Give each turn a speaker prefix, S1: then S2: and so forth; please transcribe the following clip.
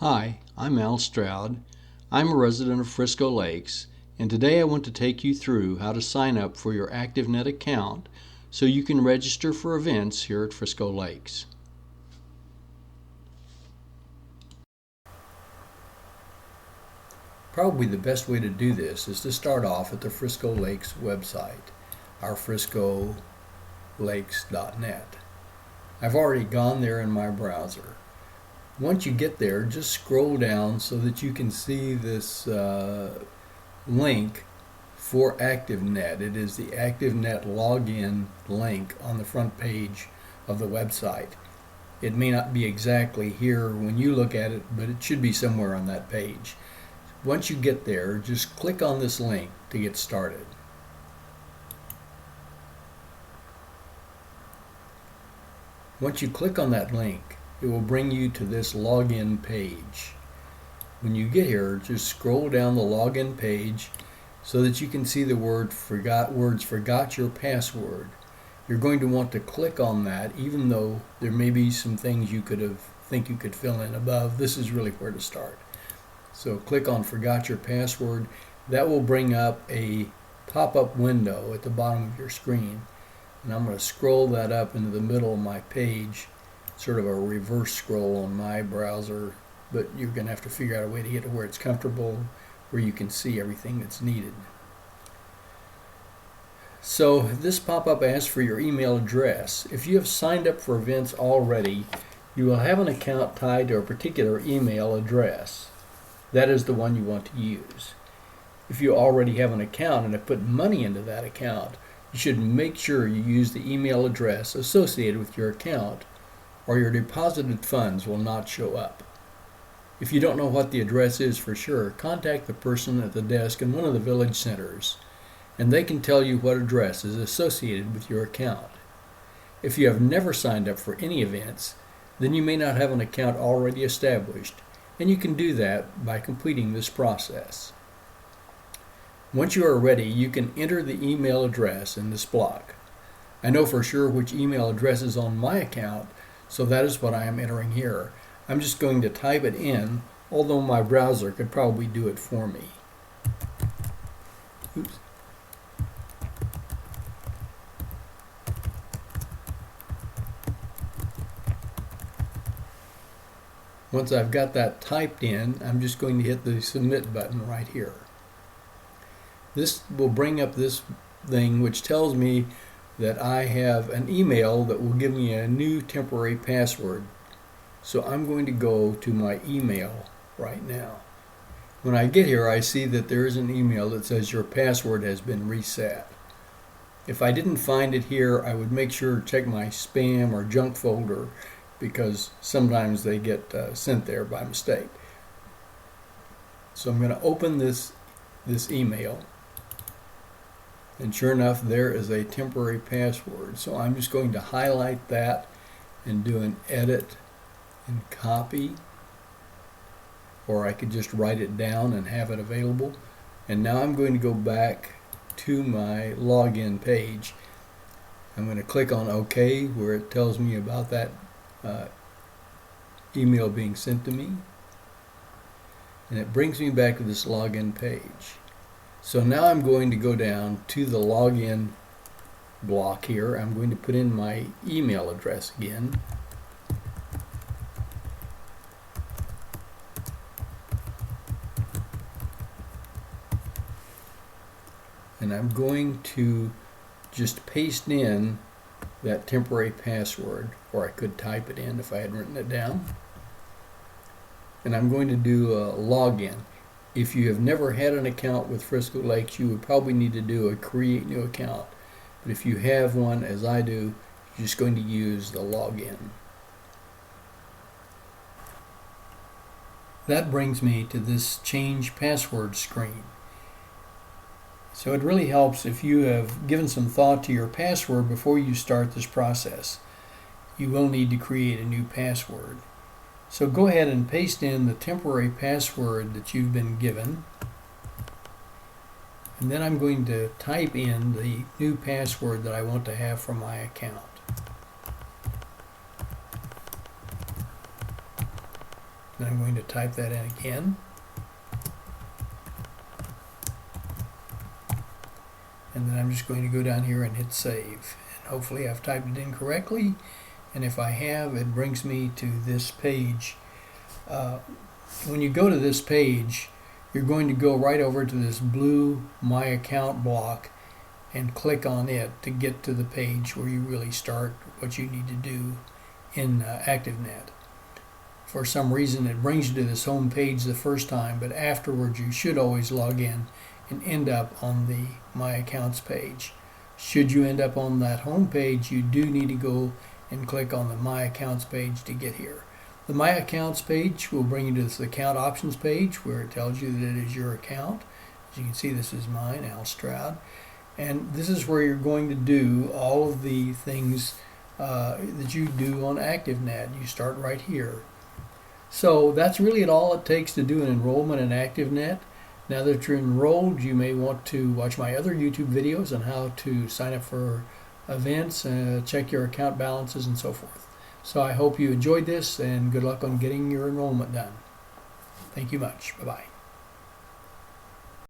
S1: Hi, I'm Al Stroud. I'm a resident of Frisco Lakes, and today I want to take you through how to sign up for your ActiveNet account so you can register for events here at Frisco Lakes. Probably the best way to do this is to start off at the Frisco Lakes website, our friscolakes.net. I've already gone there in my browser. Once you get there, just scroll down so that you can see this link for ActiveNet. It is the ActiveNet login link on the front page of the website. It may not be exactly here when you look at it, but it should be somewhere on that page. Once you get there, just click on this link to get started. Once you click on that link, it will bring you to this login page. When you get here, just scroll down the login page so that you can see the words forgot your password. You're going to want to click on that, even though there may be some things you think you could fill in above. This is really where to start. So click on forgot your password. That will bring up a pop-up window at the bottom of your screen. And I'm going to scroll that up into the middle of my page, sort of a reverse scroll on my browser, but you're going to have to figure out a way to get to where it's comfortable, where you can see everything that's needed. So this pop-up asks for your email address. If you have signed up for events already, you will have an account tied to a particular email address. That is the one you want to use. If you already have an account and have put money into that account, you should make sure you use the email address associated with your account, or your deposited funds will not show up. If you don't know what the address is for sure, contact the person at the desk in one of the village centers, and they can tell you what address is associated with your account. If you have never signed up for any events, then you may not have an account already established, and you can do that by completing this process. Once you are ready, you can enter the email address in this block. I know for sure which email address is on my account, so that is what I am entering here. I'm just going to type it in, although my browser could probably do it for me. Oops. Once I've got that typed in, I'm just going to hit the submit button right here. This will bring up this thing which tells me that I have an email that will give me a new temporary password. So I'm going to go to my email right now. When I get here, I see that there is an email that says your password has been reset. If I didn't find it here, I would make sure to check my spam or junk folder, because sometimes they get sent there by mistake. So I'm going to open this email, and sure enough, there is a temporary password. So I'm just going to highlight that and do an edit and copy, or I could just write it down and have it available. And now I'm going to go back to my login page. I'm going to click on OK, where it tells me about that email being sent to me, and it brings me back to this login page. So now I'm going to go down to the login block here. I'm going to put in my email address again, and I'm going to just paste in that temporary password, or I could type it in if I had written it down. And I'm going to do a login. If you have never had an account with Frisco Lakes, you would probably need to do a create new account. But if you have one, as I do, you're just going to use the login. That brings me to this change password screen. So it really helps if you have given some thought to your password before you start this process. You will need to create a new password. So go ahead and paste in the temporary password that you've been given. And then I'm going to type in the new password that I want to have for my account. And I'm going to type that in again. And then I'm just going to go down here and hit save. And hopefully I've typed it in correctly. And if I have, it brings me to this page. When you go to this page, you're going to go right over to this blue My Account block and click on it to get to the page where you really start what you need to do in ActiveNet. For some reason it brings you to this home page the first time, but afterwards you should always log in and end up on the My Accounts page. Should you end up on that home page, you do need to go and click on the My Accounts page to get here. The My Accounts page will bring you to this Account Options page where it tells you that it is your account. As you can see, this is mine, Al Stroud. And this is where you're going to do all of the things that you do on ActiveNet. You start right here. So that's really all it takes to do an enrollment in ActiveNet. Now that you're enrolled, you may want to watch my other YouTube videos on how to sign up for events, check your account balances, and so forth. So I hope you enjoyed this, and good luck on getting your enrollment done. Thank you much. Bye-bye.